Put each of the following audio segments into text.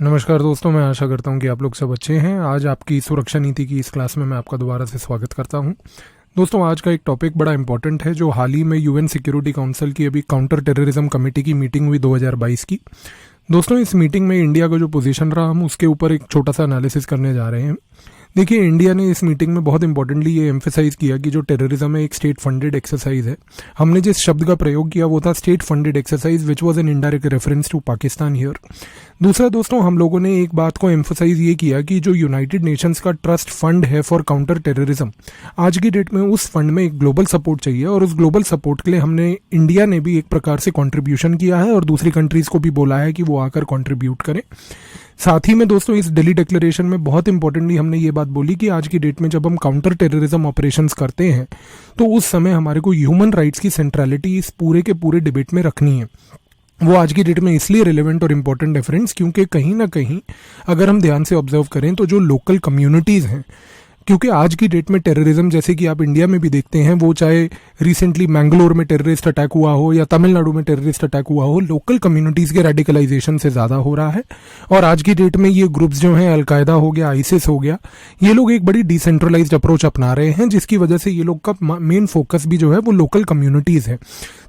नमस्कार दोस्तों, मैं आशा करता हूं कि आप लोग सब अच्छे हैं। आज आपकी सुरक्षा नीति की इस क्लास में मैं आपका दोबारा से स्वागत करता हूं। दोस्तों, आज का एक टॉपिक बड़ा इंपॉर्टेंट है जो हाल ही में यूएन सिक्योरिटी काउंसिल की अभी काउंटर टेररिज्म कमेटी की मीटिंग हुई 2022 की। दोस्तों, इस मीटिंग में इंडिया का जो पोजीशन रहा, हम उसके ऊपर एक छोटा सा एनालिसिस करने जा रहे हैं। देखिए, इंडिया ने इस मीटिंग में बहुत इंपॉर्टेंटली ये एम्फेसाइज किया कि जो टेररिज्म है एक स्टेट फंडेड एक्सरसाइज है। हमने जिस शब्द का प्रयोग किया वो था state funded exercise, which was an indirect reference to Pakistan here. दूसरा दोस्तों, हम लोगों ने एक बात को एम्फोसाइज ये किया कि जो यूनाइटेड नेशंस का ट्रस्ट फंड है फॉर काउंटर टेररिज्म, आज की डेट में उस फंड में एक ग्लोबल सपोर्ट चाहिए और उस ग्लोबल सपोर्ट के लिए हमने इंडिया ने भी एक प्रकार से कंट्रीब्यूशन किया है और दूसरी कंट्रीज को भी बोला है कि वो आकर कंट्रीब्यूट करें। साथ ही में दोस्तों, इस दिल्ली डिक्लेरेशन में बहुत इंपॉर्टेंटली हमने ये बात बोली कि आज की डेट में जब हम काउंटर टेररिज्म ऑपरेशंस करते हैं तो उस समय हमारे को ह्यूमन राइट्स की सेंट्रलिटी इस पूरे के पूरे डिबेट में रखनी है। वो आज की डेट में इसलिए रिलेवेंट और इम्पोर्टेंट डिफरेंस क्योंकि कहीं ना कहीं अगर हम ध्यान से ऑब्जर्व करें तो जो लोकल कम्युनिटीज़ हैं, क्योंकि आज की डेट में टेररिज्म जैसे कि आप इंडिया में भी देखते हैं, वो चाहे रिसेंटली मैंगलोर में टेररिस्ट अटैक हुआ हो या तमिलनाडु में टेररिस्ट अटैक हुआ हो, लोकल कम्युनिटीज़ के रेडिकलाइजेशन से ज़्यादा हो रहा है। और आज की डेट में ये ग्रुप्स जो हैं, अलकायदा हो गया, आईसिस हो गया, ये लोग एक बड़ी डिसेंट्रलाइज्ड अप्रोच अपना रहे हैं, जिसकी वजह से ये लोग का मेन फोकस भी जो है वो लोकल कम्युनिटीज़ है।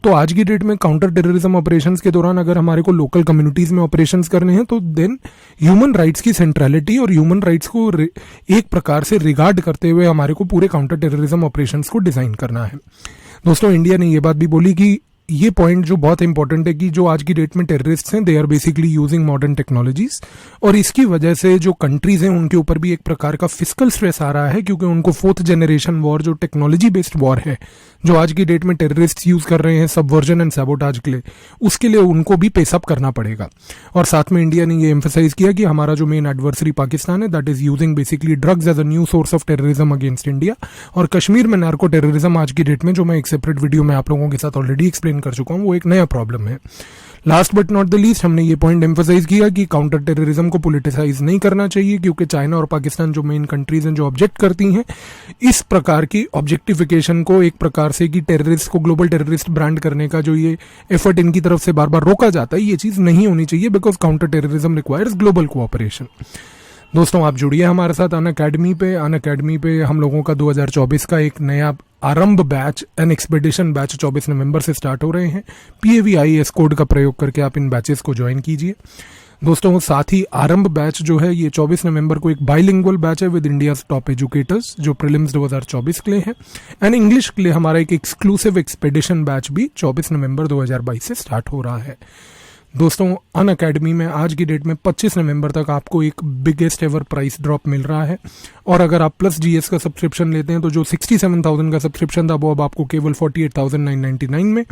तो आज की डेट में काउंटर टेररिज्म ऑपरेशंस के दौरान अगर हमारे को लोकल कम्युनिटीज में ऑपरेशंस करने हैं तो देन ह्यूमन राइट्स की सेंट्रलिटी और ह्यूमन राइट्स को एक प्रकार से रिगार्ड करते हुए हमारे को पूरे काउंटर टेररिज्म ऑपरेशंस को डिजाइन करना है। दोस्तों, इंडिया ने ये बात भी बोली कि ये पॉइंट जो बहुत इंपॉर्टेंट है कि जो आज की डेट में टेररिस्ट हैं, they are basically using modern technologies, और इसकी वजह से जो कंट्रीज हैं उनके ऊपर भी एक प्रकार का फिस्कल स्ट्रेस आ रहा है, क्योंकि उनको फोर्थ जनरेशन वॉर, जो टेक्नोलॉजी बेस्ड वॉर है, जो आज की डेट में टेररिस्ट यूज कर रहे हैं सबवर्जन एंड सैबोटाज के लिए, उसके लिए उनको भी पेसअप करना पड़ेगा। और साथ में इंडिया ने ये एम्फेसाइज किया कि हमारा जो मेन एडवर्सरी पाकिस्तान है, that is using basically drugs as a new source of terrorism against India. और कश्मीर में नार्को टेररिज्म आज की डेट में, जो मैं एक सेपरेट वीडियो में आप लोगों के साथ ऑलरेडी एक्सप्लेन कर चुका हूँ, वो एक नया प्रॉब्लम है। Last but not the least, हमने ये पॉइंट एम्फसाइज किया कि काउंटर टेररिज्म को पॉलिटिसाइज नहीं करना चाहिए, क्योंकि चाइना और पाकिस्तान जो मेन कंट्रीज हैं जो ऑब्जेक्ट करती हैं इस प्रकार की ऑब्जेक्टिफिकेशन को, एक प्रकार से कि टेररिस्ट को ग्लोबल टेररिस्ट ब्रांड करने का जो ये एफर्ट इनकी तरफ से बार बार रोका जाता है, ये चीज नहीं होनी चाहिए, because counter terrorism requires global cooperation. दोस्तों, आप जुड़िए हमारे साथ अन अकेडमी पे। अन अकेडमी पे हम लोगों का 2024 का एक नया आरंभ बैच, एन एक्सपेडिशन बैच 24 नवंबर से स्टार्ट हो रहे हैं। PAVIS कोड का प्रयोग करके आप इन बैचेस को ज्वाइन कीजिए। दोस्तों, साथ ही आरंभ बैच जो है ये 24 नवंबर को एक बाइलिंगुअल बैच है विद इंडियाज टॉप एजुकेटर्स, जो प्रीलिम्स 2024 के लिए है, एंड इंग्लिश के लिए हमारा एक एक्सक्लूसिव एक्सपेडिशन बैच भी 24 नवंबर 2022 से स्टार्ट हो रहा है। दोस्तों, अन अकेडमी में आज की डेट में 25 नवंबर तक आपको एक बिगेस्ट एवर प्राइस ड्रॉप मिल रहा है, और अगर आप प्लस GS का सब्सक्रिप्शन लेते हैं तो जो 67,000 का सब्सक्रिप्शन था वो अब आपको केवल 48,999 में,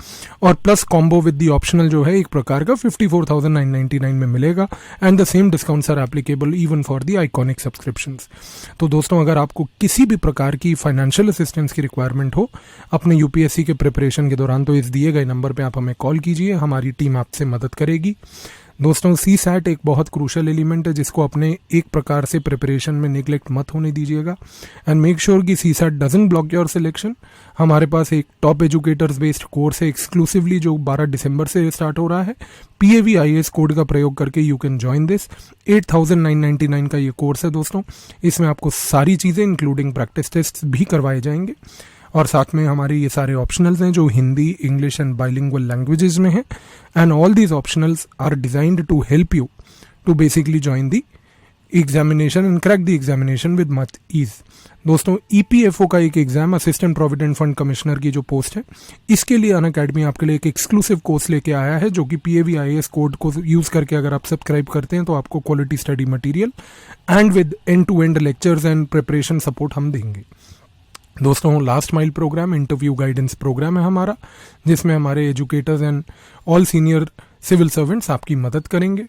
और plus combo with the optional जो है एक प्रकार का 54,999 में मिलेगा, and the same discounts are applicable even for the iconic subscriptions. तो दोस्तों, अगर आपको किसी भी प्रकार की फाइनेंशियल असिस्टेंस की रिक्वायरमेंट हो अपने UPSC के प्रिपरेशन के दौरान, तो इस दिए गए नंबर पर आप हमें कॉल कीजिए, हमारी टीम आपसे मदद करेगी। दोस्तों, CSAT एक बहुत क्रूशियल एलिमेंट है जिसको अपने एक प्रकार से प्रिपरेशन में नेग्लेक्ट मत होने दीजिएगा, एंड मेक श्योर कि CSAT doesn't block your selection. हमारे पास एक टॉप एजुकेटर्स बेस्ड कोर्स है एक्सक्लूसिवली, जो 12 दिसंबर से स्टार्ट हो रहा है। PAVIS कोड का प्रयोग करके यू कैन ज्वाइन दिस। 8,999 का ये कोर्स है दोस्तों। इसमें आपको सारी चीज़ें इंक्लूडिंग प्रैक्टिस टेस्ट भी करवाए जाएंगे, और साथ में हमारे ये सारे ऑप्शनल्स हैं जो Hindi, English and bilingual languages में हैं, and all these optionals are designed to help you to basically join the examination and crack the examination with much ease. दोस्तों, EPFO का एक exam, assistant provident fund commissioner की जो post है, इसके लिए अन अकेडमी आपके लिए एक एक्सक्लूसिव कोर्स लेके आया है, जो कि PAVIS कोड को यूज करके अगर आप सब्सक्राइब करते हैं तो आपको quality study material and with end to end lectures and preparation support हम देंगे। दोस्तों, last mile program interview guidance program है हमारा, जिसमें हमारे educators and all senior civil servants आपकी मदद करेंगे।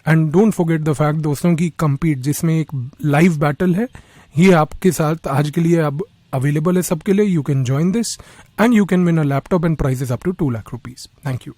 And don't forget the fact दोस्तों की कम्पीट, जिसमें एक लाइव बैटल है, ये आपके साथ आज के लिए अब अवेलेबल है सबके लिए। You can join this and you can win a laptop and prizes up to 2 lakh rupees. Thank you.